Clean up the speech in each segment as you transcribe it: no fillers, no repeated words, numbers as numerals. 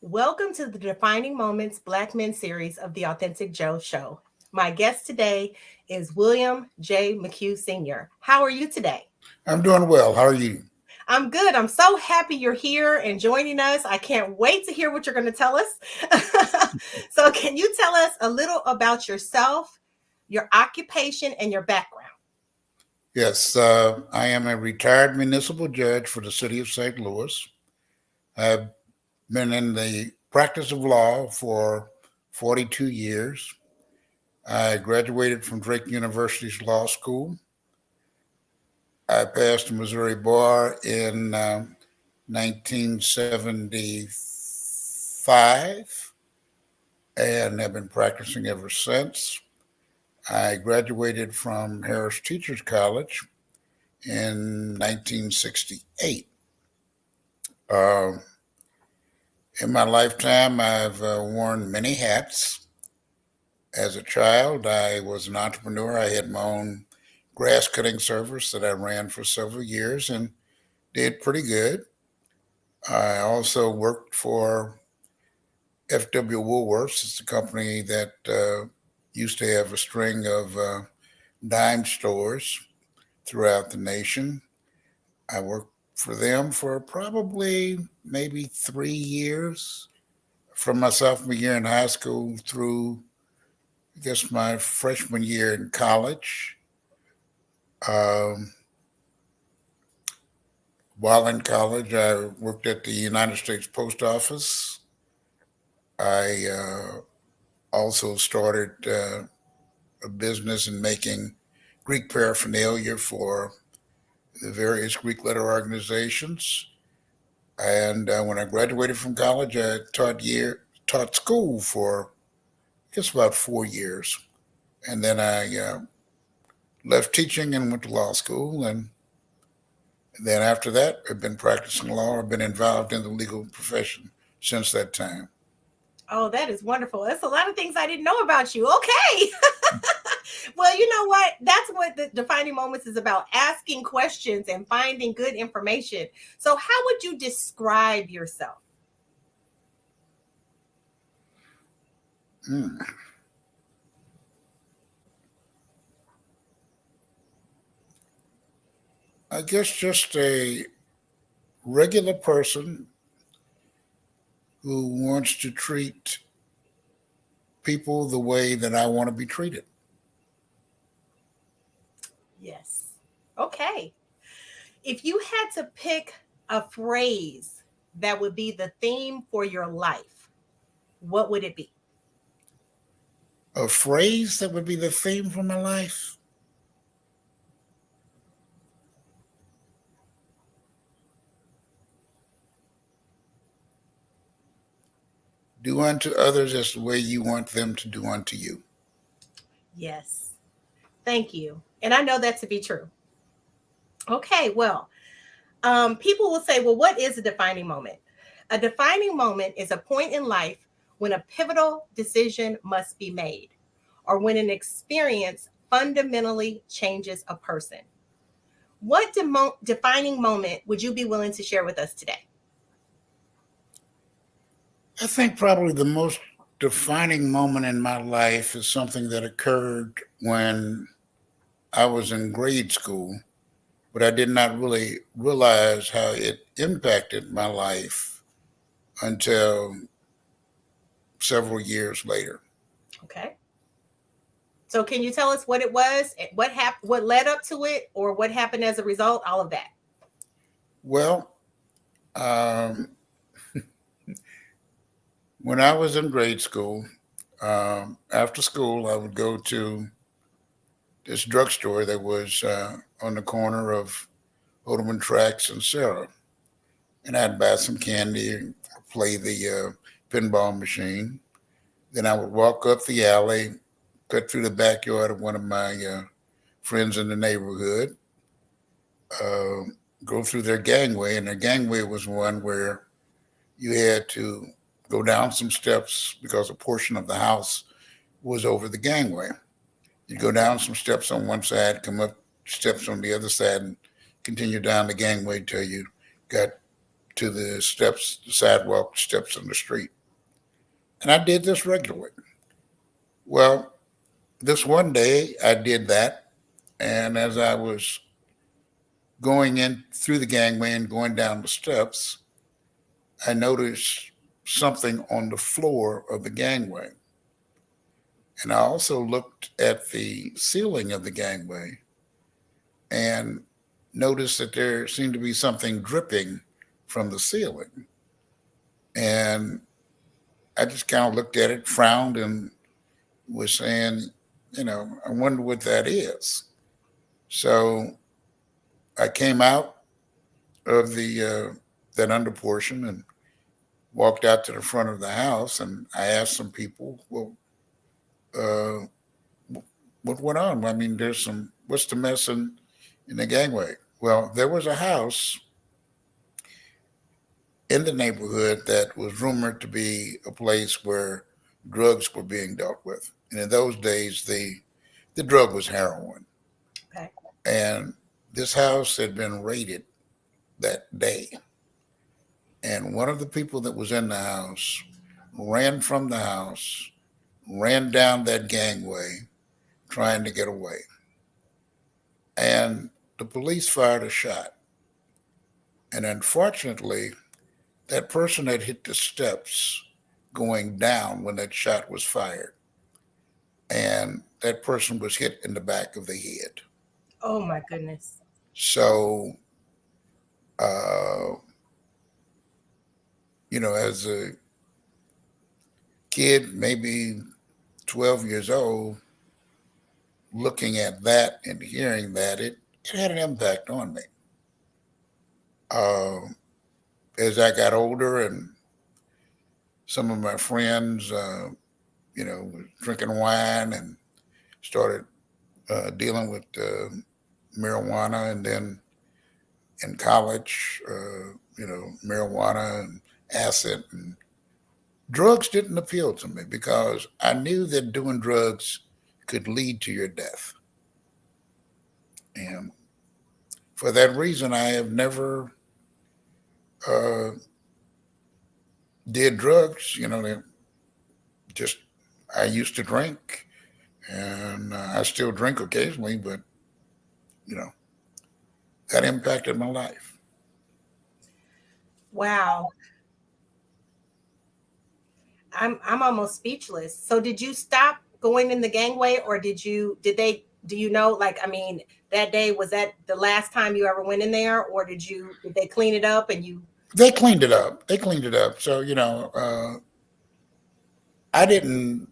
Welcome to the Defining Moments Black Men series of the Authentic Joe Show. My guest today is William J. McHugh Sr. How are you today? I'm doing well. How are you? I'm good. I'm so happy you're here and joining us. I can't wait to hear what you're going to tell us. So, can you tell us a little about yourself, your occupation, and your background? Yes, I am a retired municipal judge for the city of St. Louis. I've been in the practice of law for 42 years. I graduated from Drake University's law school. I passed the Missouri bar in 1975 and have been practicing ever since. I graduated from Harris Teachers College in 1968. Uh, in my lifetime, I've worn many hats. As a child, I was an entrepreneur. I had my own grass cutting service that I ran for several years and did pretty good. I also worked for FW Woolworths. It's a company that used to have a string of dime stores throughout the nation. I worked for them for probably maybe 3 years from my sophomore year in high school through, I guess, my freshman year in college. Um, while in college, I worked at the United States Post Office. I also started a business in making Greek paraphernalia for the various Greek letter organizations. And when I graduated from college, I taught school for just about 4 years, and then I left teaching and went to law school. And then after that, I've been practicing law. I've been involved in the legal profession since that time. Oh, that is wonderful. That's a lot of things I didn't know about you. Okay. Well, you know what? That's what the defining moments is about, asking questions and finding good information. So, how would you describe yourself? Mm. I guess just a regular person who wants to treat people the way that I want to be treated. Yes. Okay. If you had to pick a phrase that would be the theme for your life, what would it be? A phrase that would be the theme for my life. Do unto others as the way you want them to do unto you. Yes. Thank you. And I know that to be true. Okay. Well, people will say, well, what is a defining moment? A defining moment is a point in life when a pivotal decision must be made or when an experience fundamentally changes a person. What defining moment would you be willing to share with us today? I think probably the most defining moment in my life is something that occurred when I was in grade school, but I did not really realize how it impacted my life until several years later. Okay. So can you tell us what it was, what led up to it, or what happened as a result? All of that. Well, um, when I was in grade school, after school, I would go to this drugstore that was on the corner of Holman Tracks and Sarah, and I'd buy some candy and play the pinball machine. Then I would walk up the alley, cut through the backyard of one of my friends in the neighborhood, uh, go through their gangway, and their gangway was one where you had to go down some steps because a portion of the house was over the gangway. You'd go down some steps on one side, come up steps on the other side, and continue down the gangway till you got to the steps, the sidewalk steps in the street. And I did this regularly. Well, this one day I did that. And as I was going in through the gangway and going down the steps, I noticed something on the floor of the gangway. And I also looked at the ceiling of the gangway and noticed that there seemed to be something dripping from the ceiling. And I just kind of looked at it, frowned, and was saying, I wonder what that is. So I came out of the that under portion and walked out to the front of the house, and I asked some people, well, uh, what went on? I mean, what's the mess in the gangway? Well, there was a house in the neighborhood that was rumored to be a place where drugs were being dealt with. And in those days, the drug was heroin. Okay. And this house had been raided that day. And one of the people that was in the house ran from the house, ran down that gangway, trying to get away. And the police fired a shot. And unfortunately, that person had hit the steps going down when that shot was fired. And that person was hit in the back of the head. Oh my goodness. So, as a kid, maybe 12 years old, looking at that and hearing that, it had an impact on me. As I got older and some of my friends, was drinking wine and started dealing with marijuana, and then in college, marijuana and acid and drugs didn't appeal to me because I knew that doing drugs could lead to your death. And for that reason, I have never did drugs. Just I used to drink, and I still drink occasionally, but that impacted my life. Wow. I'm almost speechless. So did you stop going in the gangway, or do you know, like, I mean, that day, was that the last time you ever went in there, or did they clean it up and you? They cleaned it up. So, I didn't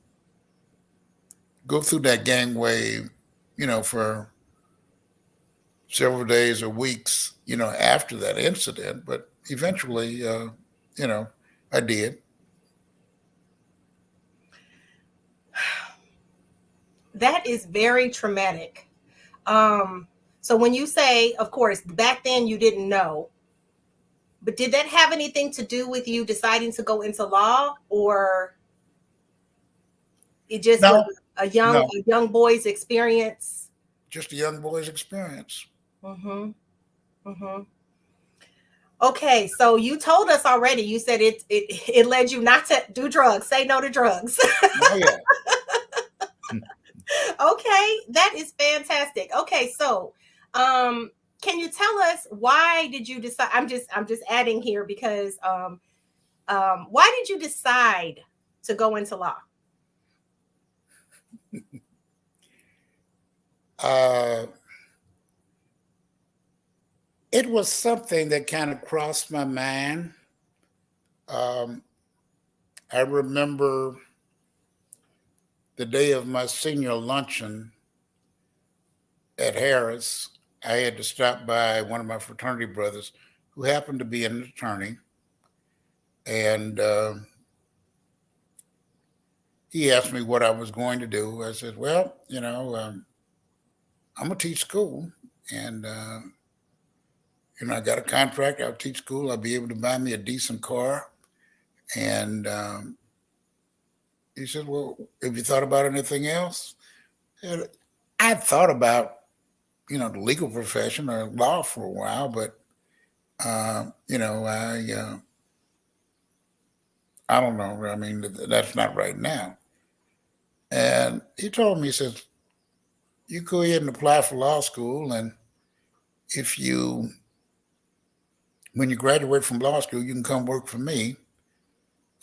go through that gangway, for several days or weeks, after that incident, but eventually, I did. That is very traumatic. So when you say, of course, back then you didn't know, but did that have anything to do with you deciding to go into law, or it just was No, a no, young boy's experience? just a young boy's experience. Mm-hmm. Mm-hmm. Okay, so you told us already. You said it led you not to do drugs. Say no to drugs. Oh yeah. Okay, that is fantastic. Okay, so can you tell us, why did you decide? I'm just adding here because why did you decide to go into law? It was something that kind of crossed my mind. Um, I remember the day of my senior luncheon at Harris. I had to stop by one of my fraternity brothers who happened to be an attorney. And he asked me what I was going to do. I said, well, I'm going to teach school. And, I got a contract. I'll teach school. I'll be able to buy me a decent car. And he said, well, have you thought about anything else? And I'd thought about, the legal profession or law for a while, but You know, I don't know. I mean, that's not right now. And he told me, he says, you go ahead and apply for law school, and if you, when you graduate from law school, you can come work for me.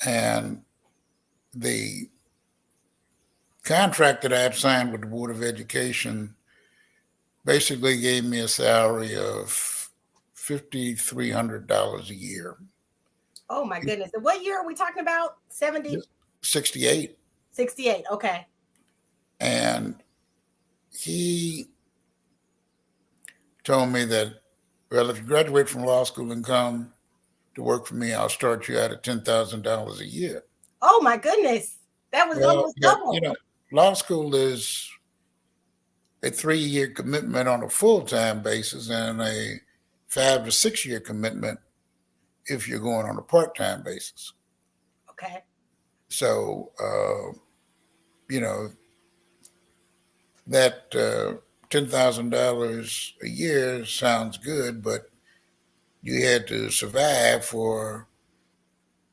And the contract that I had signed with the Board of Education basically gave me a salary of $5,300 a year. Oh my goodness. And what year are we talking about? 70? 68. 68. Okay. And he told me that, well, if you graduate from law school and come to work for me, I'll start you out at $10,000 a year. Oh my goodness. That was Well, almost double. you know, law school is a 3-year commitment on a full-time basis and a 5 to 6 year commitment if you're going on a part-time basis. Okay. So, you know, that $10,000 a year sounds good, but you had to survive for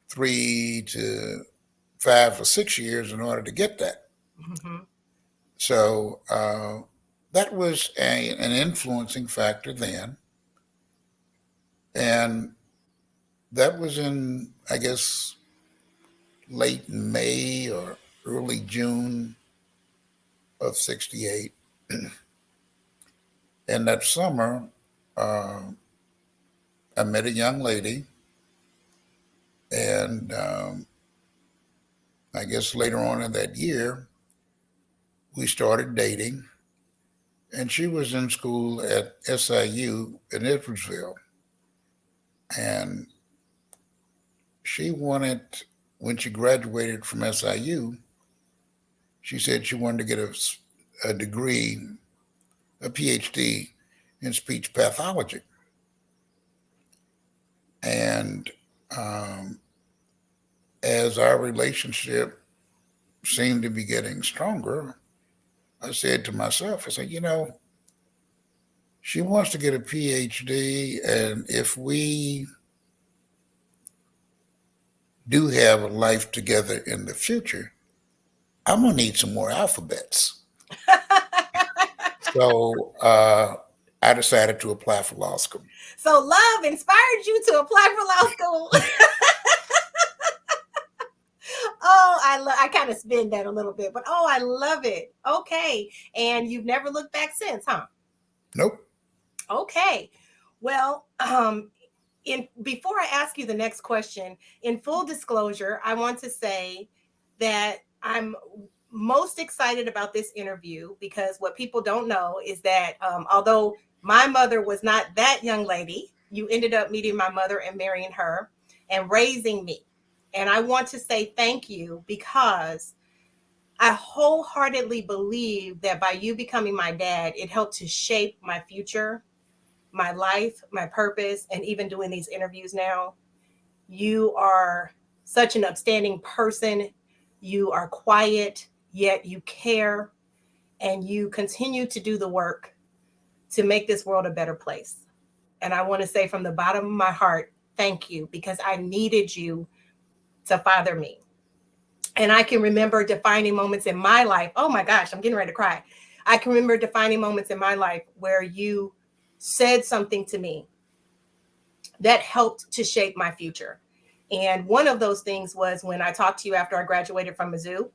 3 to 5 or 6 years in order to get that. Mm-hmm. So that was an influencing factor then. And that was in, I guess, late May or early June of 68. And that summer, I met a young lady, and I guess later on in that year, we started dating, and she was in school at SIU in Edwardsville. And she wanted, when she graduated from SIU, she said she wanted to get a degree, a PhD in speech pathology. And as our relationship seemed to be getting stronger, I said to myself, I said, you know, she wants to get a PhD, and if we do have a life together in the future, I'm gonna need some more alphabets. So I decided to apply for law school. So love inspired you to apply for law school. Oh, I kind of spin that a little bit, but oh, I love it. Okay. And you've never looked back since, huh? Nope. Okay. Well, before I ask you the next question, in full disclosure, I want to say that I'm most excited about this interview because what people don't know is that although my mother was not that young lady, you ended up meeting my mother and marrying her and raising me. And I want to say thank you because I wholeheartedly believe that by you becoming my dad, it helped to shape my future, my life, my purpose, and even doing these interviews now. You are such an upstanding person. You are quiet, yet you care, and you continue to do the work to make this world a better place. And I want to say from the bottom of my heart, thank you, because I needed you to father me. And I can remember defining moments in my life. Oh my gosh, I'm getting ready to cry. I can remember defining moments in my life where you said something to me that helped to shape my future. And one of those things was when I talked to you after I graduated from Mizzou.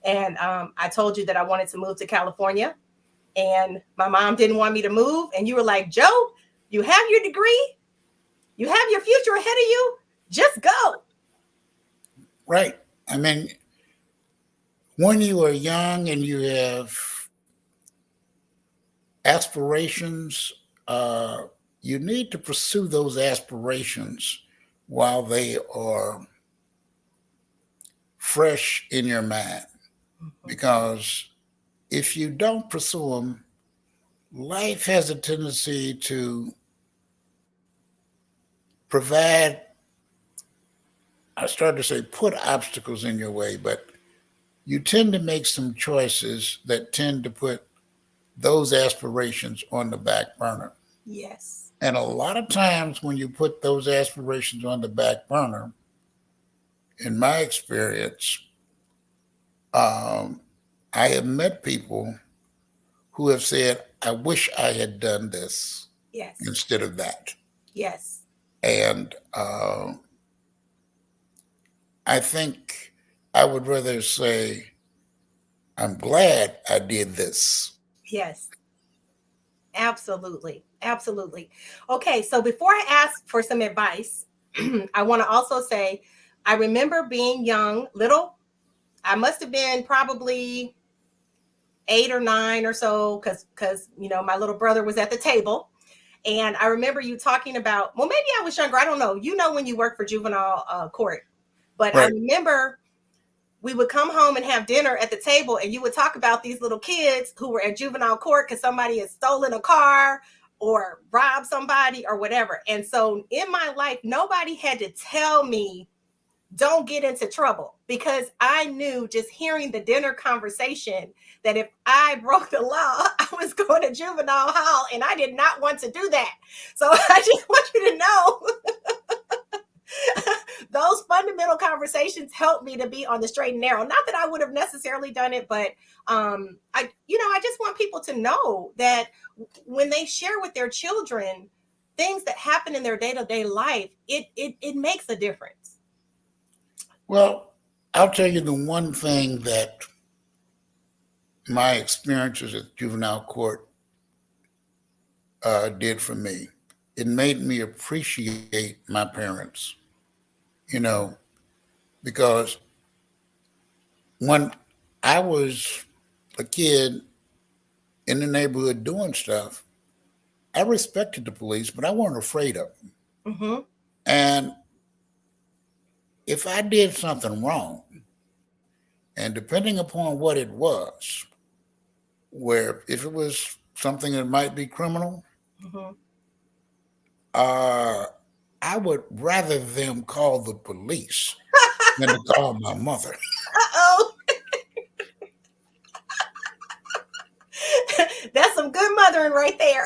And I told you that I wanted to move to California. And my mom didn't want me to move. And you were like, Joe, you have your degree. You have your future ahead of you. Just go. Right. I mean, when you are young and you have aspirations, you need to pursue those aspirations while they are fresh in your mind. Because if you don't pursue them, life has a tendency to provide, I started to say, put obstacles in your way, but you tend to make some choices that tend to put those aspirations on the back burner. Yes. And a lot of times when you put those aspirations on the back burner, in my experience, um, I have met people who have said, I wish I had done this Yes. instead of that. Yes. And I think I would rather say, I'm glad I did this. Yes. Absolutely. Absolutely. Okay. So before I ask for some advice, I want to also say I remember being young, little. I must have been probably 8 or 9 or so, because my little brother was at the table. And I remember you talking about, well, maybe I was younger. I don't know. When you work for juvenile court. But I Right. remember we would come home and have dinner at the table, and you would talk about these little kids who were at juvenile court because somebody had stolen a car or robbed somebody or whatever. And so in my life, nobody had to tell me, don't get into trouble, because I knew, just hearing the dinner conversation, that if I broke the law, I was going to juvenile hall, and I did not want to do that. So I just want you to know those fundamental conversations helped me to be on the straight and narrow. Not that I would have necessarily done it, but I just want people to know that when they share with their children things that happen in their day-to-day life, it makes a difference. Well, I'll tell you the one thing that my experiences at juvenile court did for me. It made me appreciate my parents, you know, because when I was a kid in the neighborhood doing stuff, I respected the police, but I wasn't afraid of them. Mm-hmm. And if I did something wrong, and depending upon what it was, where if it was something that might be criminal, Mm-hmm. uh, I would rather them call the police than to call my mother. Uh-oh. That's some good mothering right there.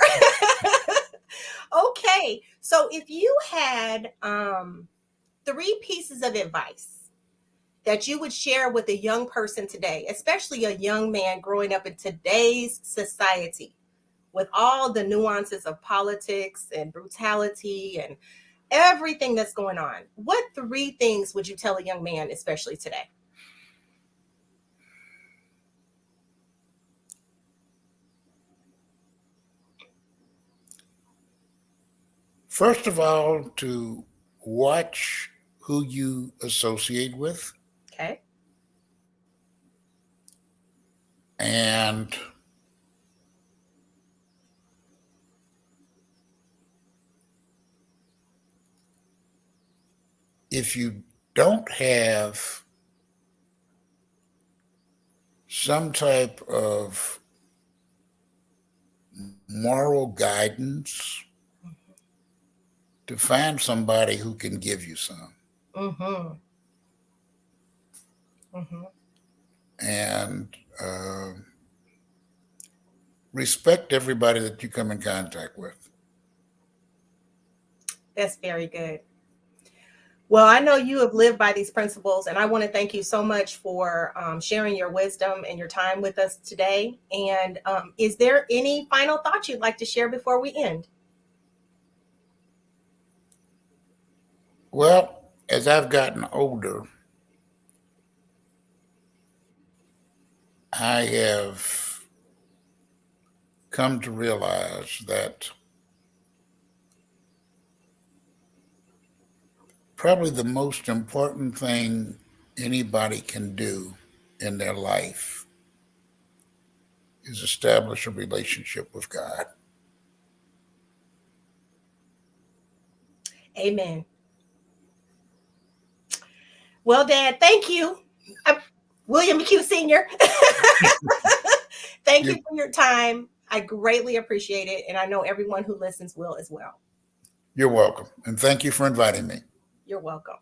Okay. So if you had 3 pieces of advice that you would share with a young person today, especially a young man growing up in today's society, with all the nuances of politics and brutality and everything that's going on, what 3 things would you tell a young man, especially today? First of all, to watch who you associate with. Okay. And if you don't have some type of moral guidance, to find somebody who can give you some. Mm-hmm. Mm-hmm. And respect everybody that you come in contact with. That's very good. Well, I know you have lived by these principles, and I want to thank you so much for sharing your wisdom and your time with us today. And is there any final thoughts you'd like to share before we end? Well, as I've gotten older, I have come to realize that probably the most important thing anybody can do in their life is establish a relationship with God. Amen. Well, Dad, thank you. William McHugh Sr. Thank you You- for your time. I greatly appreciate it. And I know everyone who listens will as well. You're welcome. And thank you for inviting me. You're welcome.